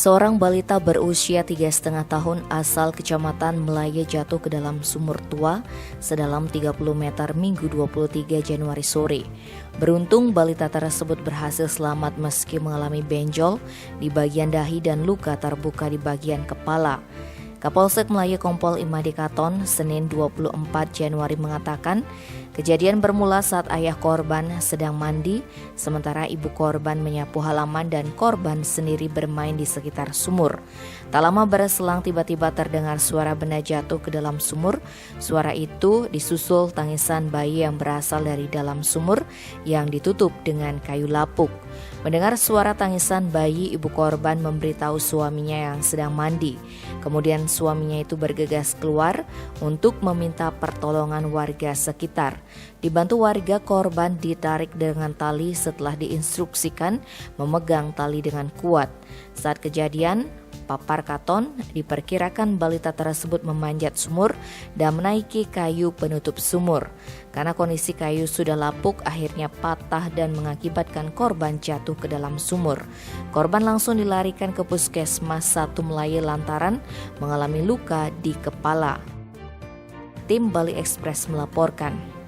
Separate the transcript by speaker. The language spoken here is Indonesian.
Speaker 1: Seorang balita berusia 3,5 tahun asal Kecamatan Melaya jatuh ke dalam sumur tua sedalam 30 meter Minggu 23 Januari sore. Beruntung balita tersebut berhasil selamat meski mengalami benjol di bagian dahi dan luka terbuka di bagian kepala. Kapolsek Melaya Kompol Imadi Katon Senin 24 Januari mengatakan kejadian bermula saat ayah korban sedang mandi sementara ibu korban menyapu halaman dan korban sendiri bermain di sekitar sumur. Tak lama berselang tiba-tiba terdengar suara benda jatuh ke dalam sumur. Suara itu disusul tangisan bayi yang berasal dari dalam sumur yang ditutup dengan kayu lapuk. Mendengar suara tangisan bayi, ibu korban memberitahu suaminya yang sedang mandi. Kemudian suaminya itu bergegas keluar untuk meminta pertolongan warga sekitar. Dibantu warga, korban ditarik dengan tali setelah diinstruksikan memegang tali dengan kuat. Saat kejadian, Papar Katon diperkirakan balita tersebut memanjat sumur dan menaiki kayu penutup sumur. Karena kondisi kayu sudah lapuk, akhirnya patah dan mengakibatkan korban jatuh ke dalam sumur. Korban langsung dilarikan ke Puskesmas 1 Melaya lantaran mengalami luka di kepala. Tim Bali Express melaporkan.